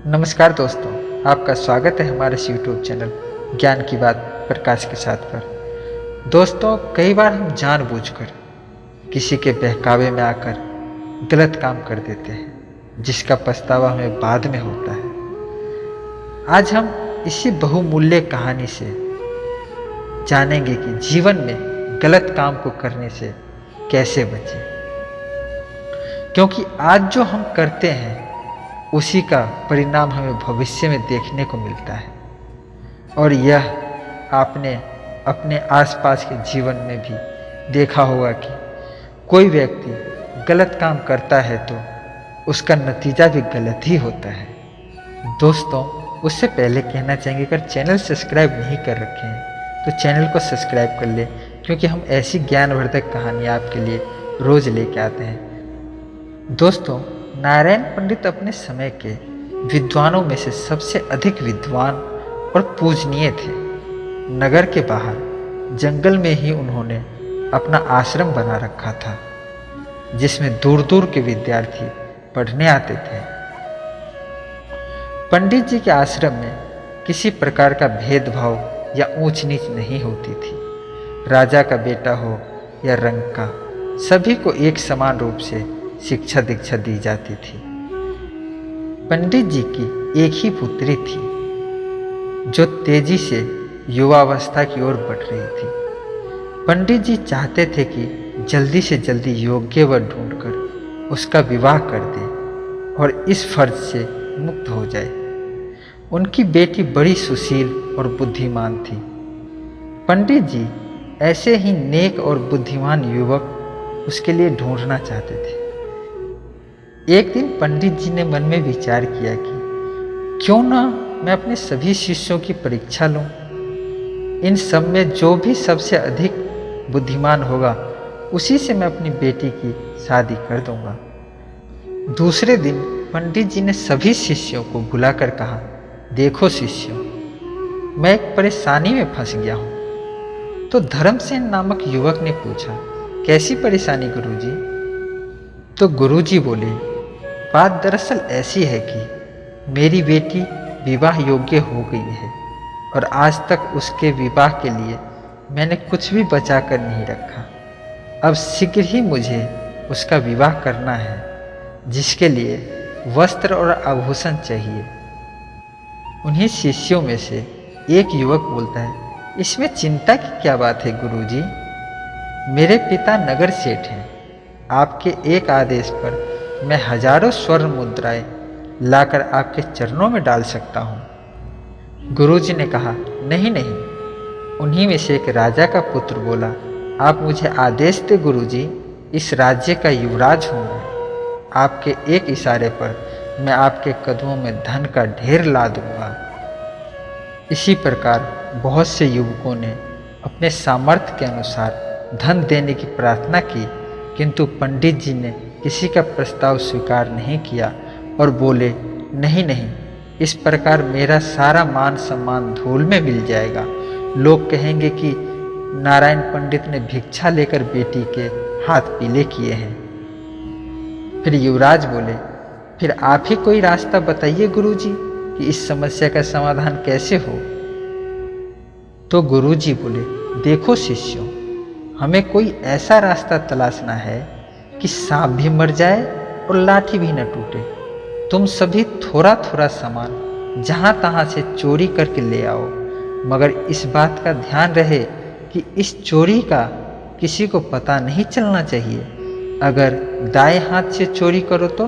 नमस्कार दोस्तों, आपका स्वागत है हमारे इस यूट्यूब चैनल ज्ञान की बात प्रकाश के साथ पर। दोस्तों, कई बार हम जानबूझकर किसी के बहकावे में आकर गलत काम कर देते हैं, जिसका पछतावा हमें बाद में होता है। आज हम इसी बहुमूल्य कहानी से जानेंगे कि जीवन में गलत काम को करने से कैसे बचें, क्योंकि आज जो हम करते हैं उसी का परिणाम हमें भविष्य में देखने को मिलता है। और यह आपने अपने आसपास के जीवन में भी देखा होगा कि कोई व्यक्ति गलत काम करता है तो उसका नतीजा भी गलत ही होता है। दोस्तों, उससे पहले कहना चाहेंगे, अगर चैनल सब्सक्राइब नहीं कर रखे हैं तो चैनल को सब्सक्राइब कर लें, क्योंकि हम ऐसी ज्ञानवर्धक कहानियाँ आपके लिए रोज़ लेके आते हैं। दोस्तों, नारायण पंडित अपने समय के विद्वानों में से सबसे अधिक विद्वान और पूजनीय थे। नगर के बाहर जंगल में ही उन्होंने अपना आश्रम बना रखा था, जिसमें दूर दूर के विद्यार्थी पढ़ने आते थे। पंडित जी के आश्रम में किसी प्रकार का भेदभाव या ऊंच नीच नहीं होती थी। राजा का बेटा हो या रंग का, सभी को एक समान रूप से शिक्षा दीक्षा दी जाती थी। पंडित जी की एक ही पुत्री थी, जो तेजी से युवावस्था की ओर बढ़ रही थी। पंडित जी चाहते थे कि जल्दी से जल्दी योग्य वर ढूंढकर उसका विवाह कर दें और इस फर्ज से मुक्त हो जाए। उनकी बेटी बड़ी सुशील और बुद्धिमान थी। पंडित जी ऐसे ही नेक और बुद्धिमान युवक उसके लिए ढूंढना चाहते थे। एक दिन पंडित जी ने मन में विचार किया कि क्यों ना मैं अपने सभी शिष्यों की परीक्षा लूं। इन सब में जो भी सबसे अधिक बुद्धिमान होगा उसी से मैं अपनी बेटी की शादी कर दूंगा। दूसरे दिन पंडित जी ने सभी शिष्यों को बुलाकर कहा, देखो शिष्यों, मैं एक परेशानी में फंस गया हूँ। तो धर्मसेन नामक युवक ने पूछा, कैसी परेशानी गुरुजी? तो गुरुजी बोले, बात दरअसल ऐसी है कि मेरी बेटी विवाह योग्य हो गई है और आज तक उसके विवाह के लिए मैंने कुछ भी बचा कर नहीं रखा। अब शीघ्र ही मुझे उसका विवाह करना है, जिसके लिए वस्त्र और आभूषण चाहिए। उन्हीं शिष्यों में से एक युवक बोलता है, इसमें चिंता की क्या बात है गुरुजी? मेरे पिता नगर सेठ हैं। आपके एक आदेश पर मैं हजारों स्वर्ण मुद्राएं लाकर आपके चरणों में डाल सकता हूँ। गुरुजी ने कहा, नहीं नहीं। उन्हीं में से एक राजा का पुत्र बोला, आप मुझे आदेश दे गुरुजी, इस राज्य का युवराज हूँ मैं। आपके एक इशारे पर मैं आपके कदमों में धन का ढेर ला दूंगा। इसी प्रकार बहुत से युवकों ने अपने सामर्थ्य के अनुसार धन देने की प्रार्थना की, किंतु पंडित जी ने किसी का प्रस्ताव स्वीकार नहीं किया और बोले, नहीं नहीं, इस प्रकार मेरा सारा मान सम्मान धूल में मिल जाएगा। लोग कहेंगे कि नारायण पंडित ने भिक्षा लेकर बेटी के हाथ पीले किए हैं। फिर युवराज बोले, फिर आप ही कोई रास्ता बताइए गुरुजी कि इस समस्या का समाधान कैसे हो। तो गुरुजी बोले, देखो शिष्यों, हमें कोई ऐसा रास्ता तलाशना है कि सांप भी मर जाए और लाठी भी न टूटे। तुम सभी थोड़ा थोड़ा सामान जहाँ तहाँ से चोरी करके ले आओ, मगर इस बात का ध्यान रहे कि इस चोरी का किसी को पता नहीं चलना चाहिए। अगर दाएं हाथ से चोरी करो तो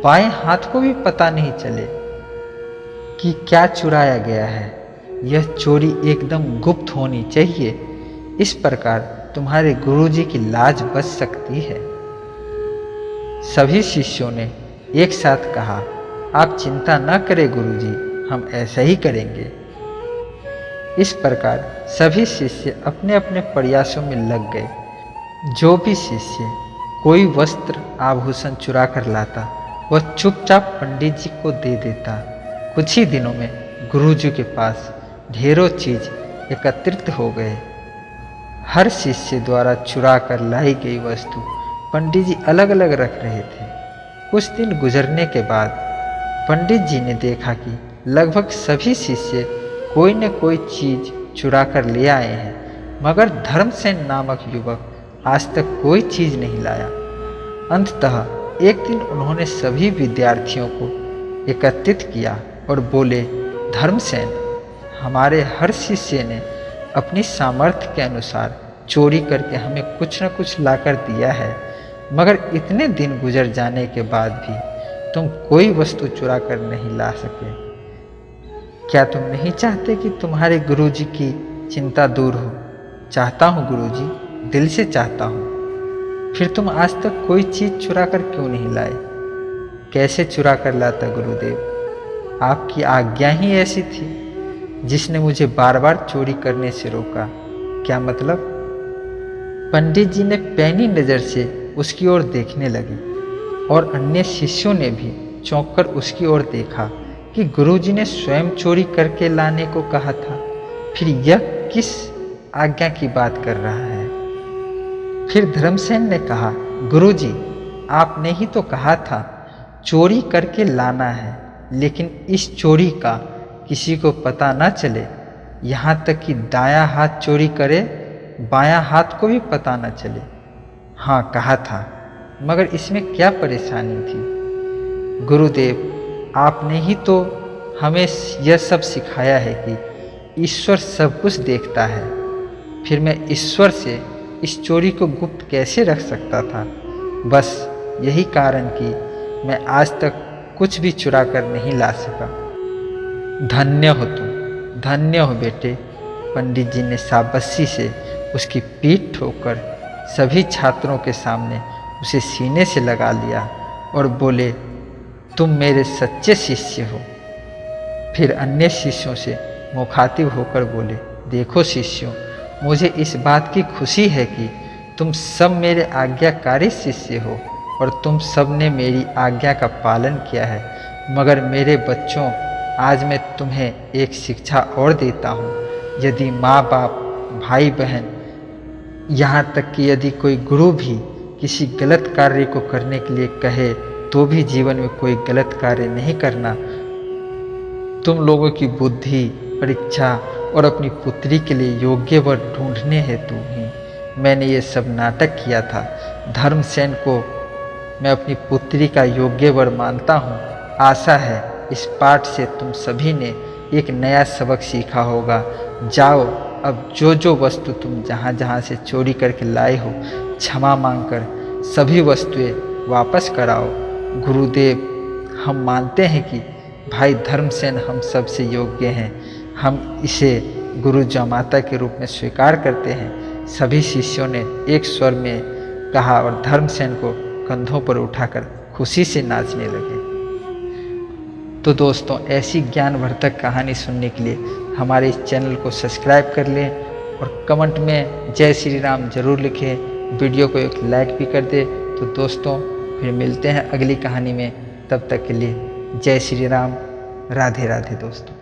बाएं हाथ को भी पता नहीं चले कि क्या चुराया गया है। यह चोरी एकदम गुप्त होनी चाहिए। इस प्रकार तुम्हारे गुरुजी की लाज बच सकती है। सभी शिष्यों ने एक साथ कहा, आप चिंता न करें गुरुजी, हम ऐसा ही करेंगे। इस प्रकार सभी शिष्य अपने अपने प्रयासों में लग गए। जो भी शिष्य कोई वस्त्र आभूषण चुरा कर लाता, वह चुपचाप पंडित जी को दे देता। कुछ ही दिनों में गुरुजी के पास ढेरों चीज एकत्रित हो गए। हर शिष्य द्वारा चुरा कर लाई गई वस्तु पंडित जी अलग अलग रख रहे थे। कुछ दिन गुजरने के बाद पंडित जी ने देखा कि लगभग सभी शिष्य कोई न कोई चीज चुरा कर ले आए हैं, मगर धर्मसेन नामक युवक आज तक कोई चीज नहीं लाया। अंततः एक दिन उन्होंने सभी विद्यार्थियों को एकत्रित किया और बोले, धर्मसेन, हमारे हर शिष्य ने अपनी सामर्थ्य के अनुसार चोरी करके हमें कुछ न कुछ लाकर दिया है, मगर इतने दिन गुजर जाने के बाद भी तुम कोई वस्तु चुरा कर नहीं ला सके। क्या तुम नहीं चाहते कि तुम्हारे गुरुजी की चिंता दूर हो? चाहता हूँ गुरुजी, दिल से चाहता हूँ। फिर तुम आज तक कोई चीज चुरा कर क्यों नहीं लाए? कैसे चुरा कर लाता गुरुदेव? आपकी आज्ञा ही ऐसी थी जिसने मुझे बार बार चोरी करने से रोका। क्या मतलब? पंडित जी ने पैनी नज़र से उसकी ओर देखने लगे और अन्य शिष्यों ने भी चौंक कर उसकी ओर देखा कि गुरुजी ने स्वयं चोरी करके लाने को कहा था। फिर यह किस आज्ञा की बात कर रहा है? फिर धर्मसेन ने कहा, गुरुजी, आपने ही तो कहा था चोरी करके लाना है, लेकिन इस चोरी का किसी को पता न चले, यहाँ तक कि दायां हाथ चोरी करे बायां हाथ को भी पता न चले। हाँ, कहा था, मगर इसमें क्या परेशानी थी? गुरुदेव, आपने ही तो हमें यह सब सिखाया है कि ईश्वर सब कुछ देखता है। फिर मैं ईश्वर से इस चोरी को गुप्त कैसे रख सकता था? बस यही कारण कि मैं आज तक कुछ भी चुरा कर नहीं ला सका। धन्य हो तुम, धन्य हो बेटे। पंडित जी ने शाबाशी से उसकी पीठ ठोकर सभी छात्रों के सामने उसे सीने से लगा लिया और बोले, तुम मेरे सच्चे शिष्य हो। फिर अन्य शिष्यों से मुखातिब होकर बोले, देखो शिष्यों, मुझे इस बात की खुशी है कि तुम सब मेरे आज्ञाकारी शिष्य हो और तुम सब ने मेरी आज्ञा का पालन किया है। मगर मेरे बच्चों, आज मैं तुम्हें एक शिक्षा और देता हूँ। यदि माँ बाप, भाई बहन, यहाँ तक कि यदि कोई गुरु भी किसी गलत कार्य को करने के लिए कहे तो भी जीवन में कोई गलत कार्य नहीं करना। तुम लोगों की बुद्धि, परीक्षा और अपनी पुत्री के लिए योग्य वर ढूंढने हेतु ही मैंने ये सब नाटक किया था। धर्मसेन को मैं अपनी पुत्री का योग्य वर मानता हूँ। आशा है इस पाठ से तुम सभी ने एक नया सबक सीखा होगा। जाओ, अब जो जो वस्तु तुम जहाँ जहाँ से चोरी करके लाए हो, क्षमा मांगकर सभी वस्तुएं वापस कराओ। गुरुदेव, हम मानते हैं कि भाई धर्मसेन हम सबसे योग्य हैं। हम इसे गुरु जमाता के रूप में स्वीकार करते हैं। सभी शिष्यों ने एक स्वर में कहा और धर्मसेन को कंधों पर उठाकर खुशी से नाचने लगे। तो दोस्तों, ऐसी ज्ञानवर्धक कहानी सुनने के लिए हमारे इस चैनल को सब्सक्राइब कर लें और कमेंट में जय श्री राम जरूर लिखें। वीडियो को एक लाइक भी कर दें। तो दोस्तों, फिर मिलते हैं अगली कहानी में। तब तक के लिए जय श्री राम, राधे राधे दोस्तों।